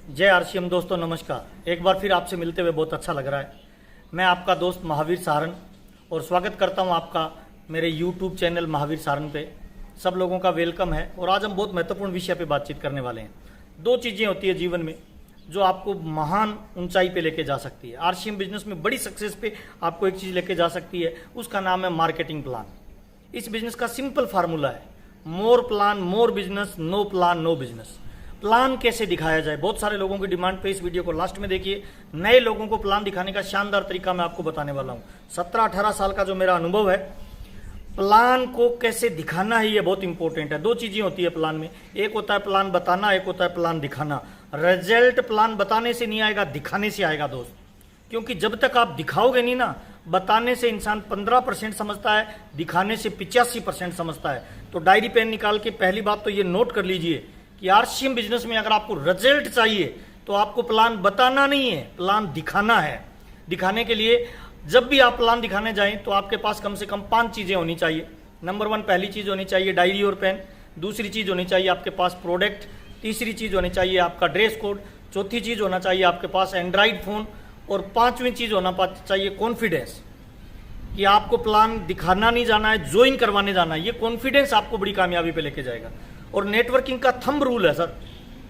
जय आरसीएम दोस्तों, नमस्कार। एक बार फिर आपसे मिलते हुए बहुत अच्छा लग रहा है। मैं आपका दोस्त महावीर सारन और स्वागत करता हूं आपका मेरे YouTube चैनल महावीर सारन पे। सब लोगों का वेलकम है और आज हम बहुत महत्वपूर्ण विषय पे बातचीत करने वाले हैं। दो चीज़ें होती है जीवन में जो आपको महान ऊंचाई पे लेके जा सकती है। आरसीएम बिजनेस में बड़ी सक्सेस पे आपको एक चीज़ लेके जा सकती है, उसका नाम है मार्केटिंग प्लान। इस बिजनेस का सिंपल फार्मूला है more plan more business, no plan no business. Plan कैसे दिखाया जाए, बहुत सारे लोगों की डिमांड पे इस वीडियो को लास्ट में देखिए। नए लोगों को प्लान दिखाने का शानदार तरीका मैं आपको बताने वाला हूँ। 17-18 साल का जो मेरा अनुभव है, प्लान को कैसे दिखाना है ये बहुत इंपॉर्टेंट है। दो चीजें होती है प्लान में, एक होता है प्लान बताना, एक होता है प्लान दिखाना। रिजल्ट प्लान बताने से नहीं आएगा, दिखाने से आएगा दोस्त। क्योंकि जब तक आप दिखाओगे नहीं ना, बताने से इंसान 15% समझता है, दिखाने से 85% समझता है। तो डायरी पेन निकाल के पहली बात तो ये नोट कर लीजिए कि आरसीएम बिजनेस में अगर आपको रिजल्ट चाहिए तो आपको प्लान बताना नहीं है, प्लान दिखाना है। दिखाने के लिए जब भी आप प्लान दिखाने जाएं तो आपके पास कम से कम 5 चीजें होनी चाहिए। नंबर 1, पहली चीज होनी चाहिए डायरी और पेन। दूसरी चीज होनी चाहिए आपके पास प्रोडक्ट। तीसरी चीज होनी चाहिए आपका ड्रेस कोड। चौथी चीज होना चाहिए आपके पास एंड्रॉइड फोन। और 5वीं चीज होना चाहिए कॉन्फिडेंस, कि आपको प्लान दिखाना नहीं जाना है, ज्वाइन करवाने जाना है। ये कॉन्फिडेंस आपको बड़ी कामयाबी पे लेके जाएगा। और नेटवर्किंग का थंब रूल है सर,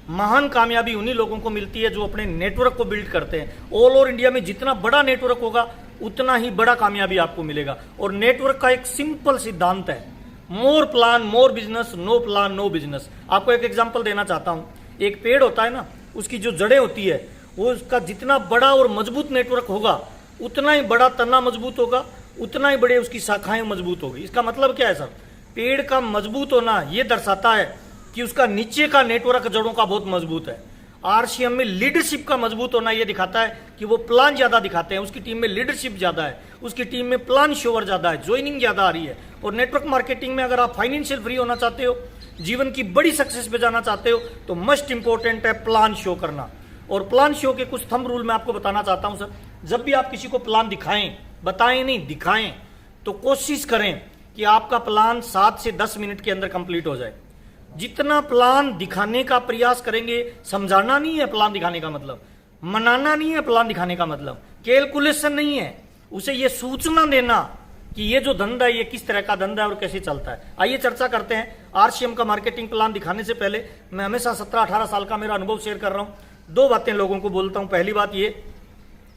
महान कामयाबी उन्हीं लोगों को मिलती है जो अपने नेटवर्क को बिल्ड करते हैं। ऑल ओवर इंडिया में जितना बड़ा नेटवर्क होगा उतना ही बड़ा कामयाबी आपको मिलेगा। और नेटवर्क का एक सिंपल सिद्धांत है, more plan more business, no plan no business. आपको एक एग्जांपल देना चाहता हूं। एक पेड़ होता है ना, उसकी जो जड़ें होती है, वो उसका जितना बड़ा और मजबूत नेटवर्क होगा उतना ही बड़ा तना मजबूत होगा, उतना ही बड़े उसकी शाखाएं मजबूत होगी। इसका मतलब क्या है सर? पेड़ का मजबूत होना यह दर्शाता है कि उसका नीचे का नेटवर्क जड़ों का बहुत मजबूत है। आरसीएम में लीडरशिप का मजबूत होना यह दिखाता है कि वो प्लान ज्यादा दिखाते हैं, उसकी टीम में लीडरशिप ज्यादा है, उसकी टीम में प्लान शोवर ज्यादा है, ज्वाइनिंग ज्यादा आ रही है। और नेटवर्क मार्केटिंग में अगर आप फाइनेंशियल फ्री होना चाहते हो, जीवन की बड़ी सक्सेस पे जाना चाहते हो, तो मस्ट इंपॉर्टेंट है प्लान शो करना। और प्लान शो के कुछ थंब रूल मैं आपको बताना चाहता हूं सर। जब भी आप किसी को प्लान दिखाएं, बताएं नहीं दिखाएं, तो कोशिश करें कि आपका प्लान 7 से 10 मिनट के अंदर कंप्लीट हो जाए। जितना प्लान दिखाने का प्रयास करेंगे, समझाना नहीं है प्लान दिखाने का मतलब, मनाना नहीं है प्लान दिखाने का मतलब, कैलकुलेशन नहीं है, उसे ये सूचना देना कि ये जो धंधा है ये किस तरह का धंधा है और कैसे चलता है। आइए चर्चा करते हैं आरसीएम का मार्केटिंग प्लान दिखाने से पहले मैं हमेशा 17-18 साल का मेरा अनुभव शेयर कर रहा हूं। 2 बातें लोगों को बोलता हूं। पहली बात ये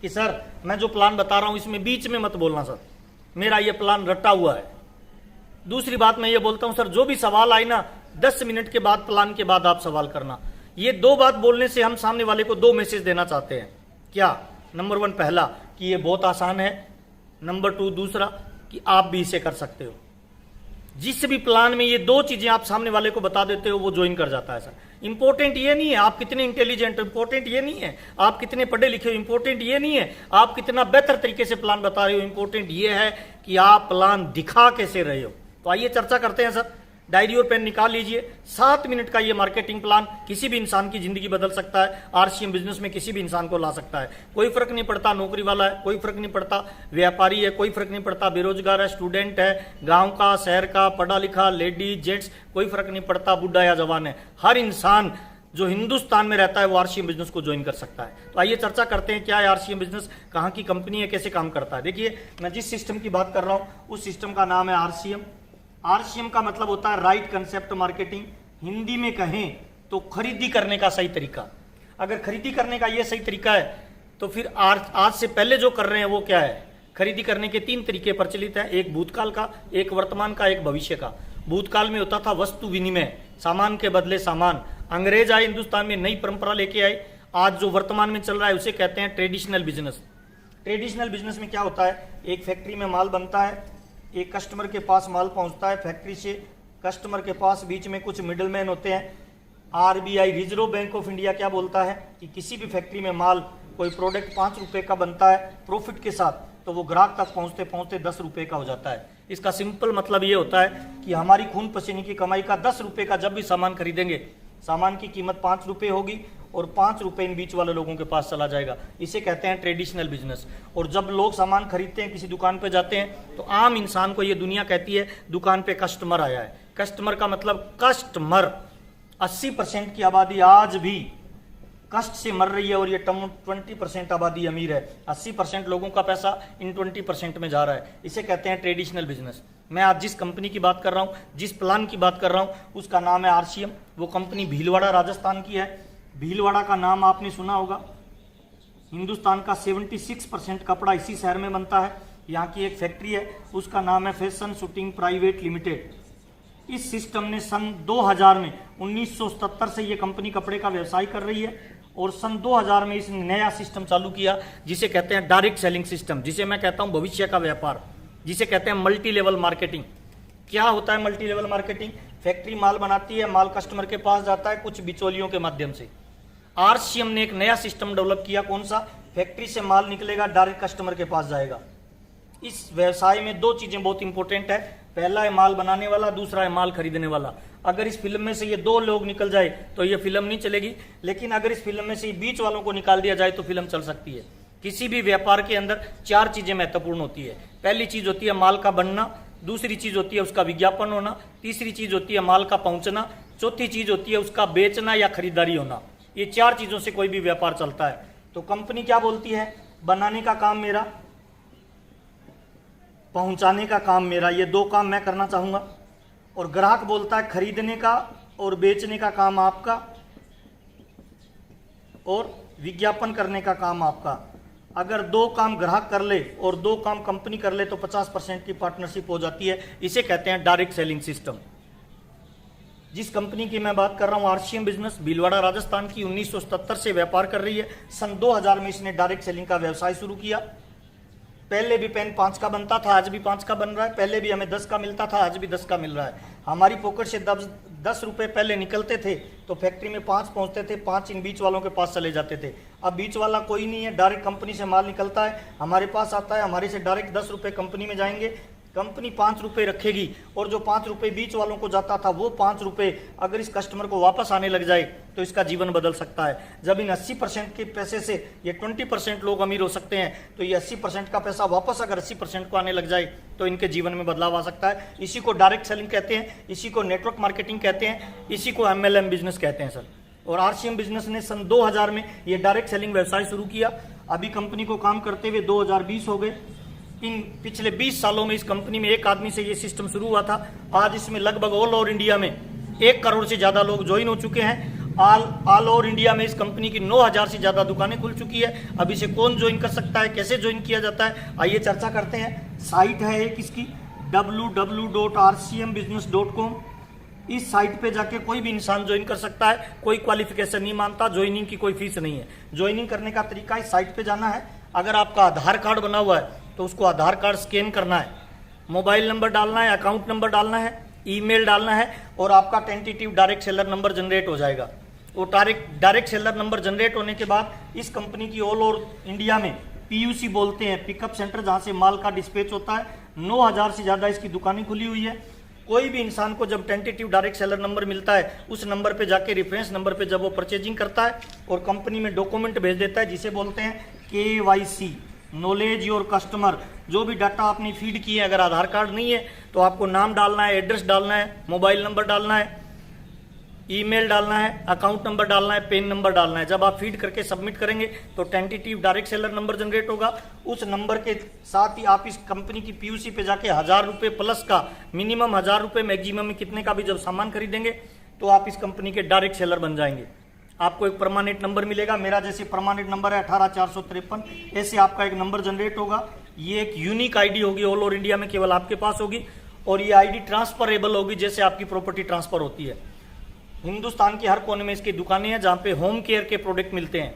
कि सर मैं जो प्लान बता रहा हूं इसमें बीच में मत बोलना सर, मेरा ये प्लान रटा हुआ है। दूसरी बात मैं ये बोलता हूं सर, जो भी सवाल आए ना 10 मिनट के बाद, प्लान के बाद आप सवाल करना। ये 2 बात बोलने से हम सामने वाले को 2 मैसेज देना चाहते हैं। क्या? नंबर 1 पहला कि ये बहुत आसान है, नंबर 2 दूसरा कि आप भी इसे कर सकते हो। जिस भी प्लान में ये 2 चीजें आप सामने वाले को बता देते हो वो ज्वाइन कर जाता है सर। इंपॉर्टेंट ये नहीं है आप कितने इंटेलिजेंट हो, इंपॉर्टेंट ये नहीं है आप कितने पढ़े लिखे हो, इंपॉर्टेंट ये नहीं है आप कितना बेहतर तरीके से प्लान बता रहे हो, इंपॉर्टेंट ये है कि आप प्लान दिखा कैसे रहे हो। तो आइए चर्चा करते हैं सर। डायरी और पेन निकाल लीजिए। 7 मिनट का ये मार्केटिंग प्लान किसी भी इंसान की जिंदगी बदल सकता है। आरसीएम बिजनेस में किसी भी इंसान को ला सकता है। कोई फर्क नहीं पड़ता नौकरी वाला है, कोई फर्क नहीं पड़ता व्यापारी है, कोई फर्क नहीं पड़ता बेरोजगार है, स्टूडेंट है, गांव का शहर का, पढ़ा लिखा, लेडीज जेंट्स, कोई फर्क नहीं पड़ता बूढ़ा या जवान है। हर इंसान जो हिंदुस्तान में रहता है वो आरसीएम बिजनेस को ज्वाइन कर सकता है। तो आइए चर्चा करते हैं क्या है आरसीएम बिजनेस, कहाँ की कंपनी है, कैसे काम करता है। देखिए मैं जिस सिस्टम की बात कर रहा हूँ उस सिस्टम का नाम है आरसीएम। आरसीएम का मतलब होता है राइट कंसेप्ट मार्केटिंग। हिंदी में कहें तो खरीदी करने का सही तरीका। अगर खरीदी करने का यह सही तरीका है तो फिर आज से पहले जो कर रहे हैं वो क्या है? खरीदी करने के 3 तरीके प्रचलित हैं, एक भूतकाल का, एक वर्तमान का, एक भविष्य का। भूतकाल में होता था वस्तु विनिमय, सामान के बदले सामान। अंग्रेज आए हिंदुस्तान में, नई परंपरा लेके आए। आज जो वर्तमान में चल रहा है उसे कहते हैं ट्रेडिशनल बिजनेस। ट्रेडिशनल बिजनेस में क्या होता है? एक फैक्ट्री में माल बनता है, एक कस्टमर के पास माल पहुंचता है, फैक्ट्री से कस्टमर के पास बीच में कुछ मिडलमैन होते हैं। RBI reserve bank of India क्या बोलता है कि किसी भी फैक्ट्री में माल, कोई प्रोडक्ट 5 रुपए का बनता है प्रॉफिट के साथ, तो वो ग्राहक तक पहुंचते पहुंचते 10 रुपए का हो जाता है। इसका सिंपल मतलब ये होता है कि हमारी खून पसीने की कमाई का 10 रुपए का जब भी सामान खरीदेंगे, सामान की कीमत 5 रुपए होगी और 5 रुपए इन बीच वाले लोगों के पास चला जाएगा। इसे कहते हैं ट्रेडिशनल बिजनेस। और जब लोग सामान खरीदते हैं, किसी दुकान पे जाते हैं, तो आम इंसान को ये दुनिया कहती है दुकान पे कस्टमर आया है। कस्टमर का मतलब कस्टमर 80% की आबादी आज भी कष्ट से मर रही है और ये 20% आबादी अमीर है। 80% लोगों का पैसा इन 20% में जा रहा है। इसे कहते हैं ट्रेडिशनल बिजनेस। मैं आज जिस कंपनी की बात कर रहा हूँ, जिस प्लान की बात कर रहा हूँ, उसका नाम है आरसीएम। वो कंपनी भीलवाड़ा राजस्थान की है। भीलवाड़ा का नाम आपने सुना होगा। हिंदुस्तान का 76% कपड़ा इसी शहर में बनता है। यहाँ की एक फैक्ट्री है, उसका नाम है फैशन शूटिंग प्राइवेट लिमिटेड। इस सिस्टम ने सन 2000 में 1977 से ये कंपनी कपड़े का व्यवसाय कर रही है और सन 2000 में इसने नया सिस्टम चालू किया जिसे कहते हैं डायरेक्ट सेलिंग सिस्टम, जिसे मैं कहता हूं भविष्य का व्यापार, जिसे कहते हैं मल्टी लेवल मार्केटिंग। क्या होता है मल्टी लेवल मार्केटिंग? फैक्ट्री माल बनाती है, माल कस्टमर के पास जाता है कुछ बिचौलियों के माध्यम से। आरसीएम ने एक नया सिस्टम डेवलप किया। कौन सा? फैक्ट्री से माल निकलेगा, डायरेक्ट कस्टमर के पास जाएगा। इस व्यवसाय में दो चीजें बहुत इंपॉर्टेंट है। पहला है माल बनाने वाला, दूसरा है माल खरीदने वाला। अगर इस फिल्म में से ये दो लोग निकल जाए तो ये फिल्म नहीं चलेगी, लेकिन अगर इस फिल्म में से बीच वालों को निकाल दिया जाए तो फिल्म चल सकती है। किसी भी व्यापार के अंदर चार चीजें महत्वपूर्ण होती है। पहली चीज होती है माल का बनना, दूसरी चीज होती है उसका विज्ञापन होना, तीसरी चीज होती है माल का पहुंचना, चौथी चीज होती है उसका बेचना या खरीदारी होना। ये चार चीजों से कोई भी व्यापार चलता है। तो कंपनी क्या बोलती है? बनाने का काम मेरा, पहुंचाने का काम मेरा, ये दो काम मैं करना चाहूंगा। और ग्राहक बोलता है खरीदने का और बेचने का काम आपका और विज्ञापन करने का काम आपका। अगर दो काम ग्राहक कर ले और दो काम कंपनी कर ले तो 50% की पार्टनरशिप हो जाती है। इसे कहते हैं डायरेक्ट सेलिंग सिस्टम। जिस कंपनी की मैं बात कर रहा हूं आरसीएम बिजनेस, भीलवाड़ा राजस्थान की, 1977 से व्यापार कर रही है। सन 2000 में इसने डायरेक्ट सेलिंग का व्यवसाय शुरू किया। पहले भी पेन 5 का बनता था, आज भी 5 का बन रहा है। पहले भी हमें 10 का मिलता था, आज भी 10 का मिल रहा है। हमारी पॉकेट से 10 रुपए पहले निकलते थे तो फैक्ट्री में 5 पहुंचते थे, 5 इन बीच वालों के पास चले जाते थे। अब बीच वाला कोई नहीं है, डायरेक्ट कंपनी से माल निकलता है, हमारे पास आता है, हमारे से डायरेक्ट 10 रुपए कंपनी में जाएंगे। कंपनी 5 रुपए रखेगी और जो 5 रुपए बीच वालों को जाता था वो 5 रुपए अगर इस कस्टमर को वापस आने लग जाए तो इसका जीवन बदल सकता है। जब इन 80% के पैसे से ये 20% लोग अमीर हो सकते हैं तो ये 80% का पैसा वापस अगर 80% को आने लग जाए तो इनके जीवन में बदलाव आ सकता है। इसी को डायरेक्ट सेलिंग कहते हैं, इसी को नेटवर्क मार्केटिंग कहते हैं, इसी को MLM बिजनेस कहते हैं सर। और आरसीएम बिजनेस ने सन 2000 में ये डायरेक्ट सेलिंग व्यवसाय शुरू किया। अभी कंपनी को काम करते हुए 2020 हो गए। इन पिछले 20 सालों में इस कंपनी में एक आदमी से ये सिस्टम शुरू हुआ था। आज इसमें लगभग ऑल ओवर इंडिया में 1 करोड़ से ज्यादा लोग ज्वाइन हो चुके हैं। ऑल ओवर इंडिया में इस कंपनी की 9000 से ज्यादा दुकानें खुल चुकी है। अब इसे कौन ज्वाइन कर सकता है, कैसे ज्वाइन किया जाता है, आइए चर्चा करते हैं। साइट है एक इसकी www.rcmbusiness.com। इस साइट पे जाके कोई भी इंसान ज्वाइन कर सकता है, कोई क्वालिफिकेशन नहीं मानता, ज्वाइनिंग की कोई फीस नहीं है। ज्वाइनिंग करने का तरीका इस साइट पे जाना है। अगर आपका आधार कार्ड बना हुआ है तो उसको आधार कार्ड स्कैन करना है, मोबाइल नंबर डालना है, अकाउंट नंबर डालना है, ईमेल डालना है और आपका tentative direct seller number generate हो जाएगा। वो डायरेक्ट सेलर नंबर जनरेट होने के बाद इस कंपनी की ऑल ओवर इंडिया में PUC बोलते हैं, पिकअप सेंटर, जहां से माल का डिस्पैच होता है, 9000 से ज्यादा इसकी दुकानें खुली हुई है। कोई भी इंसान को जब टेंटेटिव डायरेक्ट सेलर नंबर मिलता है उस नंबर पे जाके रेफरेंस नंबर पे जब वो परचेजिंग करता है और कंपनी में डॉक्यूमेंट भेज देता है जिसे बोलते हैं KYC, नॉलेज योर कस्टमर। जो भी डाटा आपने फीड किए, अगर आधार कार्ड नहीं है तो आपको नाम डालना है, एड्रेस डालना है, मोबाइल नंबर डालना है, ईमेल डालना है, अकाउंट नंबर डालना है, पेन नंबर डालना है। जब आप फीड करके सबमिट करेंगे तो tentative direct seller number generate होगा। उस नंबर के साथ ही आप इस कंपनी की PUC पे जाके 1000 रुपये प्लस का, मिनिमम 1000 रुपये, मैक्सिमम में कितने का भी जब सामान खरीदेंगे तो आप इस कंपनी के डायरेक्ट सेलर बन जाएंगे। आपको एक परमानेंट नंबर मिलेगा। मेरा जैसे परमानेंट नंबर है 18453, ऐसे आपका एक नंबर जनरेट होगा। ये एक यूनिक आईडी होगी, ऑल ओवर इंडिया में केवल आपके पास होगी और ये आईडी ट्रांसफरेबल होगी, जैसे आपकी प्रॉपर्टी ट्रांसफर होती है। हिंदुस्तान के हर कोने में इसकी दुकानें हैं जहाँ पे होम केयर के प्रोडक्ट मिलते हैं।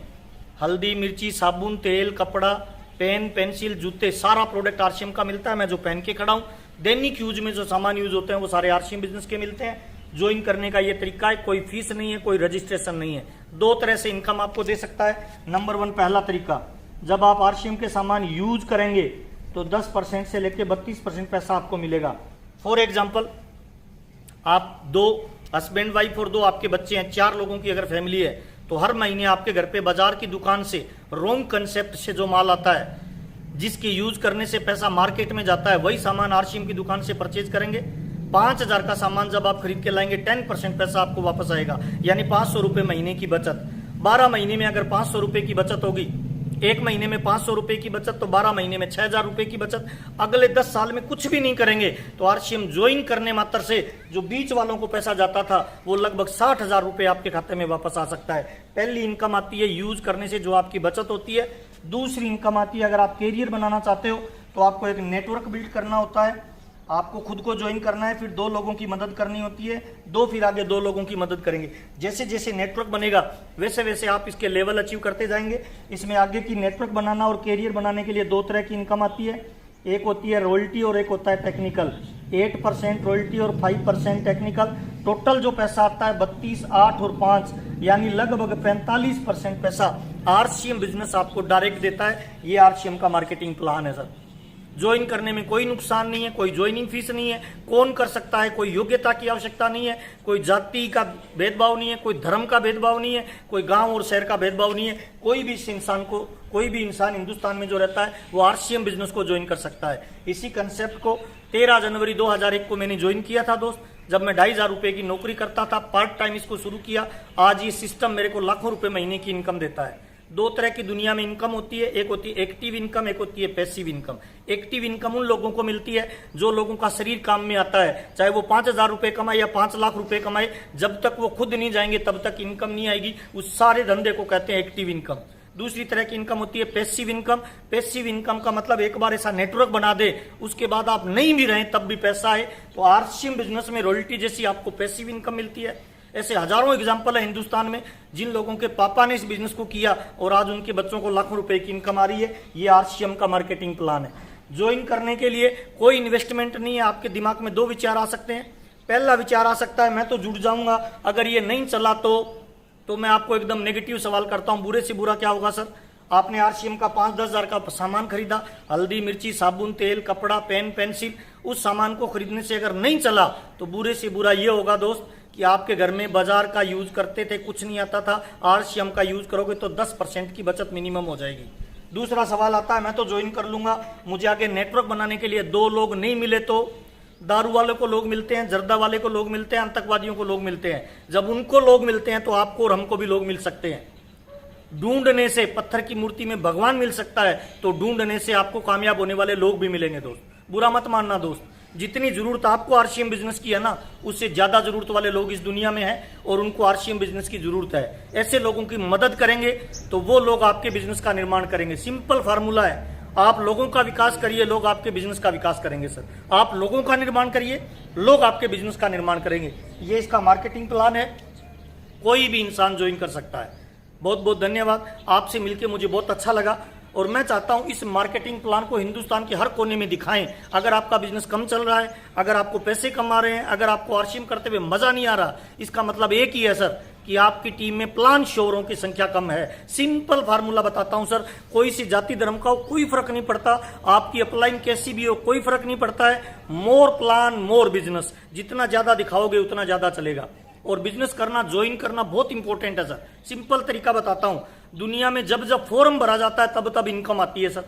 हल्दी, मिर्ची, साबुन, तेल, कपड़ा, पेन, पेंसिल, जूते, सारा प्रोडक्ट आरसीएम का मिलता है। मैं जो पहन के खड़ा हूँ, दैनिक यूज में जो सामान यूज होते हैं वो सारे आरसीएम बिजनेस के मिलते हैं। ज्वाइन करने का ये तरीका है, कोई फीस नहीं है, कोई रजिस्ट्रेशन नहीं है। 2 तरह से इनकम आपको दे सकता है। नंबर 1 पहला तरीका, जब आप आरसीएम के सामान यूज करेंगे तो 10% से लेकर 32% पैसा आपको मिलेगा। फॉर एग्जाम्पल, आप 2 हस्बैंड वाइफ और 2 आपके बच्चे हैं, 4 लोगों की अगर फैमिली है तो हर महीने आपके घर पे बाजार की दुकान से रोंग कंसेप्ट से जो माल आता है, जिसके यूज करने से पैसा मार्केट में जाता है, वही सामान आरसीएम की दुकान से परचेज करेंगे। 5000 का सामान जब आप खरीद के लाएंगे 10% पैसा आपको वापस आएगा, यानी 500 रुपये महीने की बचत। 12 महीने में अगर 500 रुपए की बचत होगी, एक महीने में 500 रुपए की बचत, तो 12 महीने में 6,000 रुपए की बचत। अगले 10 साल में कुछ भी नहीं करेंगे तो आरसीएम ज्वाइन करने मात्र से जो बीच वालों को पैसा जाता था वो लगभग 60,000 रुपए आपके खाते में वापस आ सकता है। पहली इनकम आती है यूज करने से, जो आपकी बचत होती है। दूसरी इनकम आती है, अगर आप कैरियर बनाना चाहते हो तो आपको एक नेटवर्क बिल्ड करना होता है, आपको खुद को ज्वाइन करना है, फिर 2 लोगों की मदद करनी होती है, फिर आगे 2 लोगों की मदद करेंगे। जैसे जैसे नेटवर्क बनेगा वैसे वैसे आप इसके लेवल अचीव करते जाएंगे। इसमें आगे की नेटवर्क बनाना और कैरियर बनाने के लिए 2 तरह की इनकम आती है, एक होती है रॉयल्टी और एक होता है टेक्निकल। 8% रॉयल्टी और 5% टेक्निकल। टोटल जो पैसा आता है 32, 8 और 5 यानी लगभग 45% पैसा आरसीएम बिजनेस आपको डायरेक्ट देता है। ये आरसीएम का मार्केटिंग प्लान है सर। ज्वाइन करने में कोई नुकसान नहीं है, कोई ज्वाइनिंग फीस नहीं है, कौन कर सकता है, कोई योग्यता की आवश्यकता नहीं है, कोई जाति का भेदभाव नहीं है, कोई धर्म का भेदभाव नहीं है, कोई गांव और शहर का भेदभाव नहीं है। कोई भी इंसान हिंदुस्तान में जो रहता है वो आरसीएम बिजनेस को ज्वाइन कर सकता है। इसी कंसेप्ट को 13 जनवरी 2001 को मैंने ज्वाइन किया था दोस्त, जब मैं 2,500 रुपए की नौकरी करता था, पार्ट टाइम इसको शुरू किया। आज ये सिस्टम मेरे को लाखों रुपए महीने की इनकम देता है। 2 तरह की दुनिया में इनकम होती है, एक होती है एक्टिव इनकम, एक होती है पैसिव इनकम। एक्टिव इनकम उन लोगों को मिलती है जो लोगों का शरीर काम में आता है, चाहे वो 5,000 रुपए कमाए या 5 लाख रुपए कमाए, जब तक वो खुद नहीं जाएंगे तब तक इनकम नहीं आएगी। उस सारे धंधे को कहते हैं एक्टिव इनकम। दूसरी तरह की इनकम होती है पैसिव इनकम। पैसिव इनकम का मतलब एक बार ऐसा नेटवर्क बना दे, उसके बाद आप नहीं भी रहे तब भी पैसा है। तो आरसीएम बिजनेस में रॉयल्टी जैसी आपको पैसिव इनकम मिलती है। ऐसे हजारों एग्जाम्पल है हिंदुस्तान में जिन लोगों के पापा ने इस बिजनेस को किया और आज उनके बच्चों को लाखों रुपए की इनकम आ रही है। ये आरसीएम का मार्केटिंग प्लान है। ज्वाइन करने के लिए कोई इन्वेस्टमेंट नहीं है। आपके दिमाग में 2 विचार आ सकते हैं। पहला विचार आ सकता है मैं तो जुड़ जाऊंगा, अगर ये नहीं चला तो मैं आपको एकदम नेगेटिव सवाल करता हूं, बुरे से बुरा क्या होगा सर? आपने आरसीएम का 5-10 हजार का सामान खरीदा, हल्दी, मिर्ची, साबुन, तेल, कपड़ा, पेन, पेंसिल, उस सामान को खरीदने से अगर नहीं चला तो बुरे से बुरा ये होगा दोस्त कि आपके घर में बाजार का यूज करते थे, कुछ नहीं आता था, आरसीएम का यूज करोगे तो 10% की बचत मिनिमम हो जाएगी। दूसरा सवाल आता है मैं तो ज्वाइन कर लूंगा, मुझे आगे नेटवर्क बनाने के लिए 2 लोग नहीं मिले तो? दारू वाले को लोग मिलते हैं, जर्दा वाले को लोग मिलते हैं, आतंकवादियों को लोग मिलते हैं। जब उनको लोग मिलते हैं तो आपको और हमको भी लोग मिल सकते हैं। ढूंढने से पत्थर की मूर्ति में भगवान मिल सकता है, तो ढूंढने से आपको कामयाब होने वाले लोग भी मिलेंगे दोस्त। बुरा मत मानना दोस्त, जितनी जरूरत आपको आरसीएम बिजनेस की है ना, उससे ज्यादा जरूरत वाले लोग इस दुनिया में हैं और उनको आरसीएम बिजनेस की जरूरत है। ऐसे लोगों की मदद करेंगे तो वो लोग आपके बिजनेस का निर्माण करेंगे। सिंपल फार्मूला है, आप लोगों का विकास करिए, लोग आपके बिजनेस का विकास करेंगे सर। आप लोगों का निर्माण करिए, लोग आपके बिजनेस का निर्माण करेंगे। ये इसका मार्केटिंग प्लान है, कोई भी इंसान ज्वाइन कर सकता है। बहुत बहुत धन्यवाद, आपसे मिलकर मुझे बहुत अच्छा लगा और मैं चाहता हूं इस मार्केटिंग प्लान को हिंदुस्तान के हर कोने में दिखाएं। अगर आपका बिजनेस कम चल रहा है, अगर आपको पैसे कमा रहे हैं, अगर आपको आरसीएम करते हुए मजा नहीं आ रहा, इसका मतलब एक ही है सर कि आपकी टीम में प्लान शोरों की संख्या कम है। सिंपल फार्मूला बताता हूं सर, कोई सी जाति धर्म का हो कोई फर्क नहीं पड़ता, आपकी अपलाइन कैसी भी हो कोई फर्क नहीं पड़ता है। मोर प्लान मोर बिजनेस, जितना ज्यादा दिखाओगे उतना ज्यादा चलेगा। और बिजनेस करना, ज्वाइन करना बहुत इंपॉर्टेंट है सर। सिंपल तरीका बताता हूं, दुनिया में जब जब फॉर्म भरा जाता है तब तब इनकम आती है सर।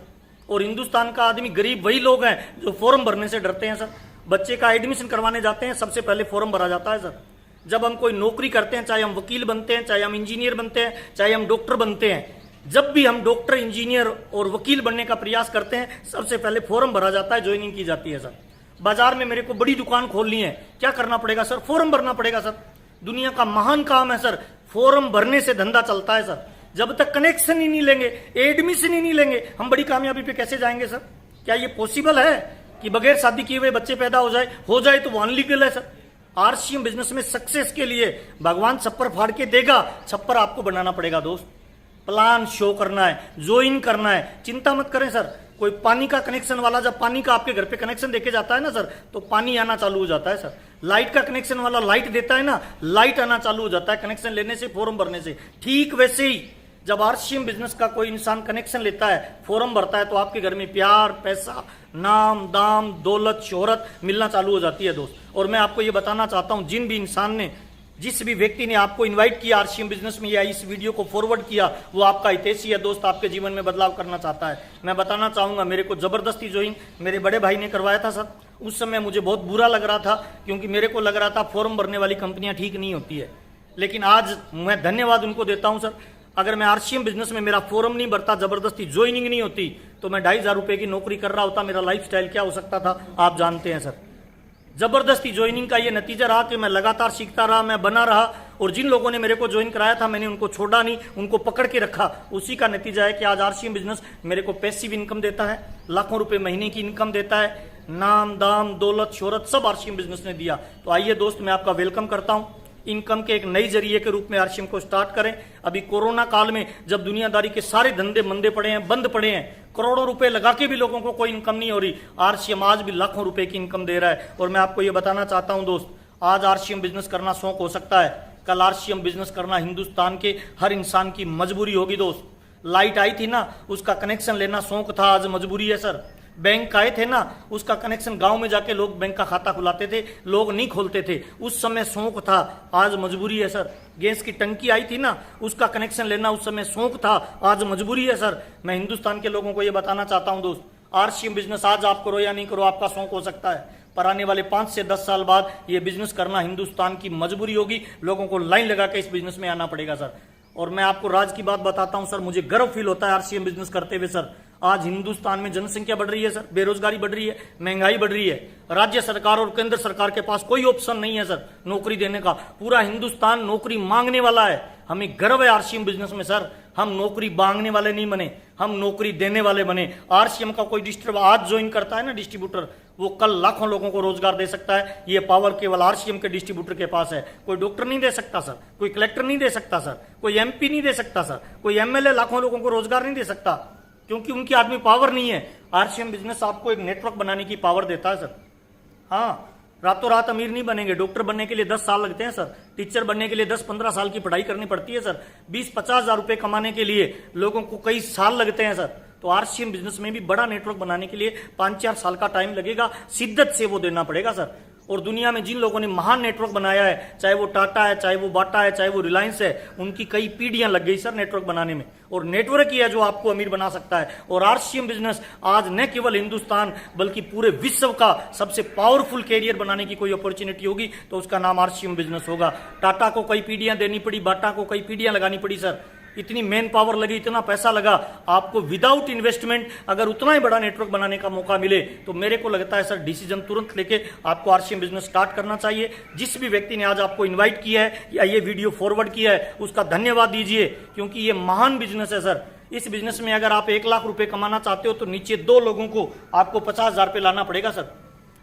और हिंदुस्तान का आदमी गरीब वही लोग हैं जो फॉर्म भरने से डरते हैं सर। बच्चे का एडमिशन करवाने जाते हैं, सबसे पहले फॉर्म भरा जाता है सर। जब हम कोई नौकरी करते हैं, चाहे हम वकील बनते हैं, चाहे हम इंजीनियर बनते हैं, चाहे हम डॉक्टर बनते हैं, जब भी हम डॉक्टर, इंजीनियर और वकील बनने का प्रयास करते हैं, सबसे पहले फॉर्म भरा जाता है, ज्वाइनिंग की जाती है सर। बाजार में मेरे को बड़ी दुकान खोलनी है, क्या करना पड़ेगा सर? फॉर्म भरना पड़ेगा सर। दुनिया का महान काम है सर, फॉर्म भरने से धंधा चलता है सर। जब तक कनेक्शन ही नहीं लेंगे, एडमिशन ही नहीं लेंगे, हम बड़ी कामयाबी पे कैसे जाएंगे सर? क्या ये पॉसिबल है कि बगैर शादी किए हुए बच्चे पैदा हो जाए तो वो अनलीगल है सर। आरसीएम बिजनेस में सक्सेस के लिए भगवान छप्पर फाड़ के देगा, छप्पर आपको बनाना पड़ेगा दोस्त। प्लान शो करना है, ज्वाइन करना है, चिंता मत करें सर। कोई पानी का कनेक्शन वाला जब पानी का आपके घर पे कनेक्शन देके जाता है ना सर, तो पानी आना चालू हो जाता है सर। लाइट का कनेक्शन वाला लाइट देता है ना, लाइट आना चालू हो जाता है कनेक्शन लेने से, फॉर्म भरने से। ठीक वैसे ही जब आरसीएम बिजनेस का कोई इंसान कनेक्शन लेता है, फॉर्म भरता है, तो आपके घर में प्यार, पैसा, नाम, दाम, दौलत, शोहरत मिलना चालू हो जाती है दोस्त। और मैं आपको ये बताना चाहता हूं, जिन भी इंसान ने, जिस भी व्यक्ति ने आपको इनवाइट किया आरसीएम बिजनेस में या इस वीडियो को फॉरवर्ड किया, वो आपका हितैषी है दोस्त, आपके जीवन में बदलाव करना चाहता है। मैं बताना चाहूंगा, मेरे को जबरदस्ती ज्वाइन मेरे बड़े भाई ने करवाया था सर। उस समय मुझे बहुत बुरा लग रहा था, क्योंकि मेरे को लग रहा था फॉर्म भरने वाली कंपनियां ठीक नहीं होती है। लेकिन आज मैं धन्यवाद उनको देता हूं सर। अगर मैं आरसीएम बिजनेस में मेरा फोरम नहीं बढ़ता, जबरदस्ती ज्वाइनिंग नहीं होती, तो मैं 2,500 रुपए की नौकरी कर रहा होता। मेरा लाइफस्टाइल क्या हो सकता था आप जानते हैं सर। जबरदस्ती ज्वाइनिंग का ये नतीजा रहा कि मैं लगातार सीखता रहा, मैं बना रहा, और जिन लोगों ने मेरे को ज्वाइन कराया था मैंने उनको छोड़ा नहीं, उनको पकड़ के रखा। उसी का नतीजा है कि आज आरसीएम बिजनेस मेरे को पैसिव इनकम देता है, लाखों रुपए महीने की इनकम देता है, नाम दाम दौलत शोहरत सब आरसीएम बिजनेस ने दिया। तो आइए दोस्त, मैं आपका वेलकम करता हूं। इनकम के एक नई जरिए के रूप में आरसीएम को स्टार्ट करें। अभी कोरोना काल में जब दुनियादारी के सारे धंधे मंदे पड़े हैं, बंद पड़े हैं, करोड़ों रुपए लगा के भी लोगों को कोई इनकम नहीं हो रही, आरसीएम आज भी लाखों रुपए की इनकम दे रहा है। और मैं आपको ये बताना चाहता हूं दोस्त, आज आरसीएम बिजनेस करना शौक हो सकता है, कल आरसीएम बिजनेस करना हिंदुस्तान के हर इंसान की मजबूरी होगी दोस्त। लाइट आई थी ना, उसका कनेक्शन लेना शौक था, आज मजबूरी है सर। बैंक आए थे ना, उसका कनेक्शन गांव में जाके लोग बैंक का खाता खुलाते थे, लोग नहीं खोलते थे, उस समय शौक था, आज मजबूरी है सर। गैस की टंकी आई थी ना, उसका कनेक्शन लेना उस समय शौक था, आज मजबूरी है सर। मैं हिंदुस्तान के लोगों को यह बताना चाहता हूं दोस्त, आरसीएम बिजनेस आज आप करो या नहीं करो, आपका शौक हो सकता है, पर आने वाले 5 से 10 साल बाद यह बिजनेस करना हिंदुस्तान की मजबूरी होगी। लोगों को लाइन लगा के इस बिजनेस में आना पड़ेगा सर। और मैं आपको राज की बात बताता हूं सर, मुझे गर्व फील होता है आरसीएम बिजनेस करते हुए सर। आज हिंदुस्तान में जनसंख्या बढ़ रही है सर, बेरोजगारी बढ़ रही है, महंगाई बढ़ रही है, राज्य सरकार और केंद्र सरकार के पास कोई ऑप्शन नहीं है सर नौकरी देने का, पूरा हिंदुस्तान नौकरी मांगने वाला है। हमें गर्व है आरसीएम बिजनेस में सर, हम नौकरी मांगने वाले नहीं बने, हम नौकरी देने वाले बने। आरसीएम का कोई डिस्ट्रीब्यूटर आज ज्वाइन करता है ना डिस्ट्रीब्यूटर, वो कल लाखों लोगों को रोजगार दे सकता है। ये पावर केवल आरसीएम के डिस्ट्रीब्यूटर के पास है। कोई डॉक्टर नहीं दे सकता सर, कोई कलेक्टर नहीं दे सकता सर, कोई एमपी नहीं दे सकता सर, कोई एमएलए लाखों लोगों को रोजगार नहीं दे सकता, क्योंकि उनकी आदमी पावर नहीं है। आरसीएम बिजनेस आपको एक नेटवर्क बनाने की पावर देता है सर। हाँ, रातों रात अमीर नहीं बनेंगे। डॉक्टर बनने के लिए 10 साल लगते हैं सर, टीचर बनने के लिए 10-15 साल की पढ़ाई करनी पड़ती है सर, 20-50 हजार रुपए कमाने के लिए लोगों को कई साल लगते हैं सर। तो आरसीएम बिजनेस में भी बड़ा नेटवर्क बनाने के लिए 5-4 साल का टाइम लगेगा, शिद्दत से वो देना पड़ेगा सर। और दुनिया में जिन लोगों ने महान नेटवर्क बनाया है, चाहे वो टाटा है, चाहे वो बाटा है, चाहे वो रिलायंस है, उनकी कई पीढ़ियां लग गई सर नेटवर्क बनाने में। और नेटवर्क ही है जो आपको अमीर बना सकता है। और आरसीएम बिजनेस आज न केवल हिंदुस्तान बल्कि पूरे विश्व का सबसे पावरफुल कैरियर बनाने की कोई अपॉर्चुनिटी होगी तो उसका नाम आरसीएम बिजनेस होगा। टाटा को कई पीढ़ियां देनी पड़ी, बाटा को कई पीढ़ियां लगानी पड़ी सर, इतनी मैन पावर लगी, इतना पैसा लगा। आपको विदाउट इन्वेस्टमेंट अगर उतना ही बड़ा नेटवर्क बनाने का मौका मिले तो मेरे को लगता है सर डिसीजन तुरंत लेके आपको आरसीएम बिजनेस स्टार्ट करना चाहिए। जिस भी व्यक्ति ने आज आपको इनवाइट किया है या ये वीडियो फॉरवर्ड किया है उसका धन्यवाद दीजिए, क्योंकि ये महान बिजनेस है सर। इस बिजनेस में अगर आप 1 लाख रुपए कमाना चाहते हो तो नीचे 2 लोगों को आपको 50,000 पे लाना पड़ेगा सर।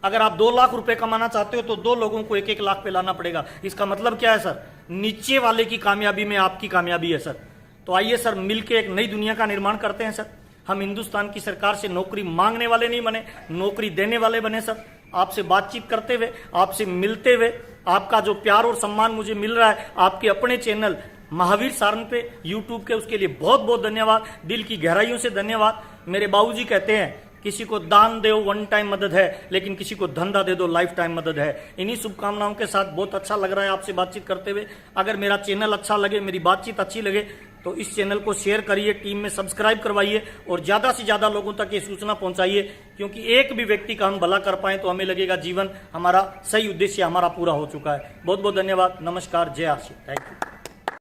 अगर आप 2 लाख रुपए कमाना चाहते हो तो 2 लोगों को 1-1 लाख पे लाना पड़ेगा। इसका मतलब क्या है सर, नीचे वाले की कामयाबी में आपकी कामयाबी है सर। तो आइए सर मिलके एक नई दुनिया का निर्माण करते हैं सर। हम हिंदुस्तान की सरकार से नौकरी मांगने वाले नहीं बने, नौकरी देने वाले बने सर। आपसे बातचीत करते हुए, आपसे मिलते हुए, आपका जो प्यार और सम्मान मुझे मिल रहा है आपके अपने चैनल महावीर सारन पे यूट्यूब के, उसके लिए बहुत बहुत धन्यवाद, दिल की गहराइयों से धन्यवाद। मेरे बाबूजी कहते हैं किसी को दान दो वन टाइम मदद है, लेकिन किसी को धंधा दे दो लाइफ टाइम मदद है। इन्हीं शुभकामनाओं के साथ बहुत अच्छा लग रहा है आपसे बातचीत करते हुए। अगर मेरा चैनल अच्छा लगे, मेरी बातचीत अच्छी लगे तो इस चैनल को शेयर करिए, टीम में सब्सक्राइब करवाइए और ज्यादा से ज्यादा लोगों तक ये सूचना पहुंचाइए, क्योंकि एक भी व्यक्ति का हम भला कर पाए तो हमें लगेगा जीवन हमारा सही उद्देश्य हमारा पूरा हो चुका है। बहुत बहुत धन्यवाद, नमस्कार, जय आशी, थैंक यू।